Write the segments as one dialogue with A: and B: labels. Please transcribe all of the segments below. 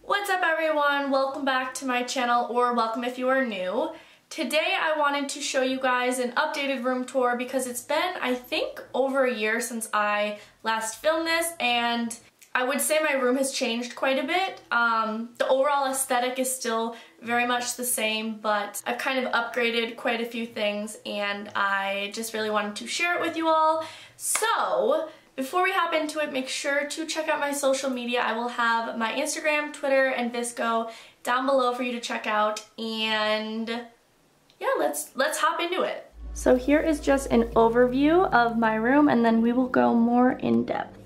A: What's up everyone? Welcome back to my channel, or welcome if you are new. Today I wanted to show you guys an updated room tour because it's been, I think, over a year since I last filmed this, and I would say my room has changed quite a bit. The overall aesthetic is still very much the same, but I've kind of upgraded quite a few things and I just really wanted to share it with you all. So, before we hop into it, make sure to check out my social media. I will have my Instagram, Twitter, and VSco down below for you to check out. And yeah, let's hop into it. So here is just an overview of my room, and then we will go more in depth.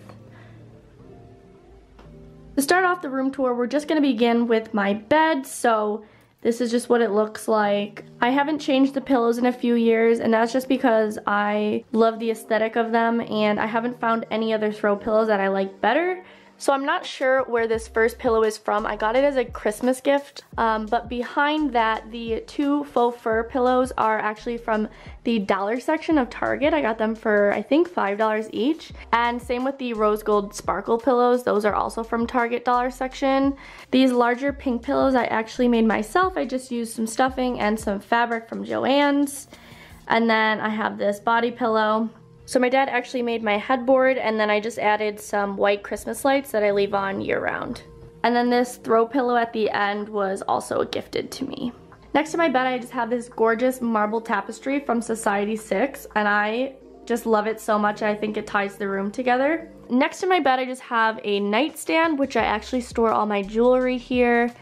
A: To start off the room tour, we're just going to begin with my bed. So this is just what it looks like. I haven't changed the pillows in a few years, and that's just because I love the aesthetic of them and I haven't found any other throw pillows that I like better. So I'm not sure where this first pillow is from. I got it as a Christmas gift, but behind that, the two faux fur pillows are actually from the dollar section of Target. I got them for, I think, $5 each. And same with the rose gold sparkle pillows. Those are also from Target dollar section. These larger pink pillows I actually made myself. I just used some stuffing and some fabric from Joann's. And then I have this body pillow. So my dad actually made my headboard, and then I just added some white Christmas lights that I leave on year round. And then this throw pillow at the end was also gifted to me. Next to my bed, I just have this gorgeous marble tapestry from Society 6, and I just love it so much. I think it ties the room together. Next to my bed, I just have a nightstand, which I actually store all my jewelry here.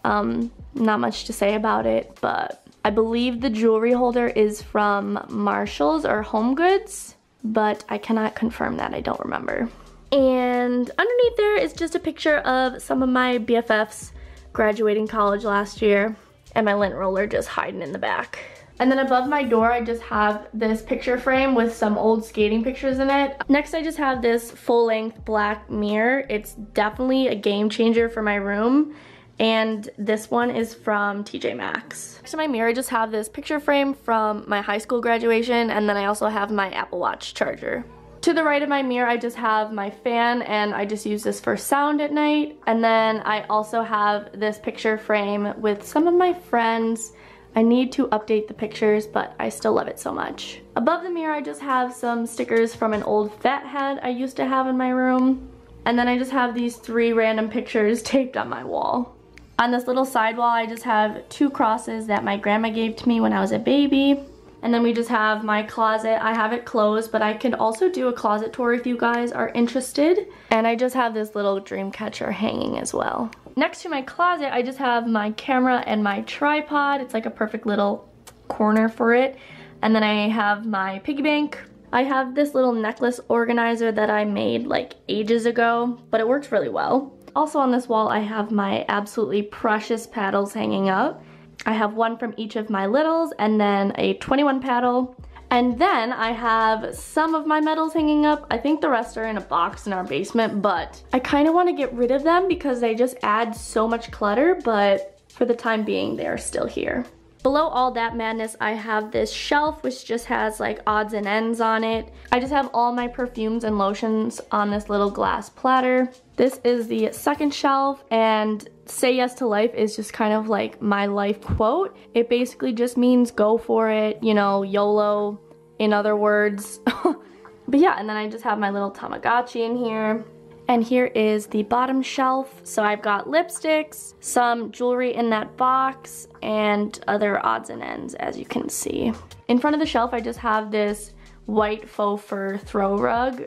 A: Not much to say about it, but I believe the jewelry holder is from Marshall's or Home Goods, but I cannot confirm that, I don't remember. And underneath there is just a picture of some of my BFFs graduating college last year, and my lint roller just hiding in the back. And then above my door, I just have this picture frame with some old skating pictures in it. Next, I just have this full-length black mirror. It's definitely a game changer for my room. And this one is from TJ Maxx. Next to my mirror, I just have this picture frame from my high school graduation, and then I also have my Apple Watch charger. To the right of my mirror, I just have my fan, and I just use this for sound at night. And then I also have this picture frame with some of my friends. I need to update the pictures, but I still love it so much. Above the mirror, I just have some stickers from an old fat head I used to have in my room. And then I just have these 3 random pictures taped on my wall. On this little side wall, I just have 2 crosses that my grandma gave to me when I was a baby. And then we just have my closet. I have it closed, but I could also do a closet tour if you guys are interested. And I just have this little dream catcher hanging as well. Next to my closet, I just have my camera and my tripod. It's like a perfect little corner for it. And then I have my piggy bank. I have this little necklace organizer that I made like ages ago, but it works really well. Also on this wall, I have my absolutely precious paddles hanging up. I have one from each of my littles, and then a 21 paddle. And then I have some of my medals hanging up. I think the rest are in a box in our basement, but I kind of want to get rid of them because they just add so much clutter, but for the time being, they are still here. Below all that madness, I have this shelf which just has like odds and ends on it. I just have all my perfumes and lotions on this little glass platter. This is the second shelf, and say yes to life is just kind of like my life quote. It basically just means go for it, you know, YOLO in other words. But yeah, and then I just have my little Tamagotchi in here. And here is the bottom shelf. So I've got lipsticks, some jewelry in that box, and other odds and ends, as you can see. In front of the shelf, I just have this white faux fur throw rug.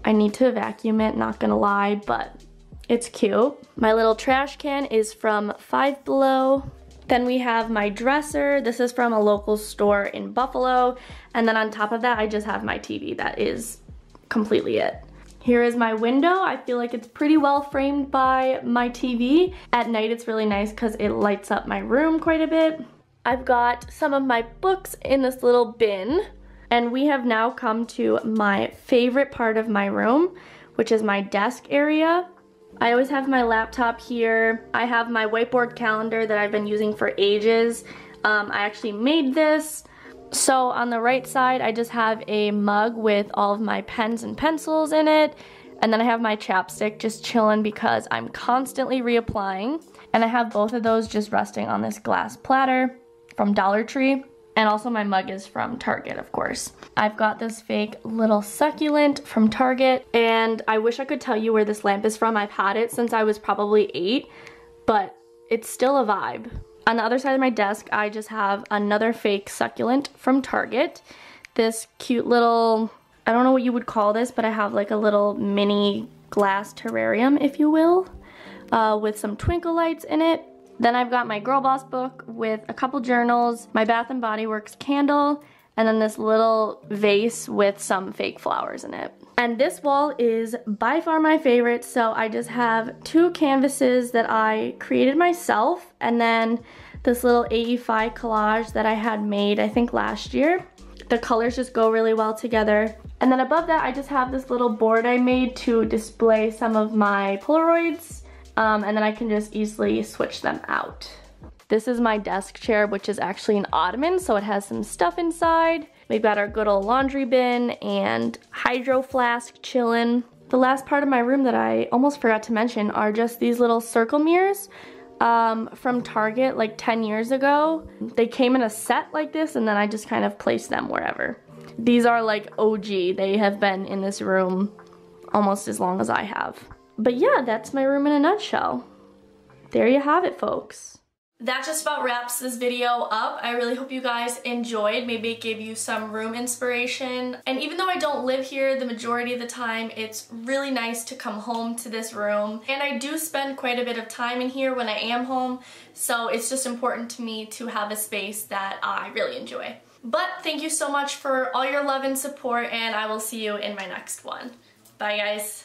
A: I need to vacuum it, not gonna lie, but it's cute. My little trash can is from Five Below. Then we have my dresser. This is from a local store in Buffalo. And then on top of that, I just have my TV. That is completely it. Here is my window. I feel like it's pretty well framed by my TV. At night it's really nice because it lights up my room quite a bit. I've got some of my books in this little bin, and we have now come to my favorite part of my room, which is my desk area. I always have my laptop here. I have my whiteboard calendar that I've been using for ages. I actually made this. So on the right side, I just have a mug with all of my pens and pencils in it. And then I have my chapstick just chilling because I'm constantly reapplying. And I have both of those just resting on this glass platter from Dollar Tree. And also my mug is from Target, of course. I've got this fake little succulent from Target, and I wish I could tell you where this lamp is from. I've had it since I was probably 8, but it's still a vibe. On the other side of my desk, I just have another fake succulent from Target. This cute little, I don't know what you would call this, but I have like a little mini glass terrarium, if you will, with some twinkle lights in it. Then I've got my Girl Boss book with a couple journals, my Bath & Body Works candle, and then this little vase with some fake flowers in it. And this wall is by far my favorite, so I just have 2 canvases that I created myself, and then this little AE5 collage that I had made, I think last year. The colors just go really well together. And then above that, I just have this little board I made to display some of my Polaroids. And then I can just easily switch them out. This is my desk chair, which is actually an ottoman, so it has some stuff inside. We've got our good old laundry bin and hydro flask chillin'. The last part of my room that I almost forgot to mention are just these little circle mirrors from Target like 10 years ago. They came in a set like this, and then I just kind of placed them wherever. These are like OG. They have been in this room almost as long as I have. But yeah, that's my room in a nutshell. There you have it, folks. That just about wraps this video up. I really hope you guys enjoyed. Maybe it gave you some room inspiration. And even though I don't live here the majority of the time, it's really nice to come home to this room. And I do spend quite a bit of time in here when I am home, so it's just important to me to have a space that I really enjoy. But thank you so much for all your love and support, and I will see you in my next one. Bye, guys.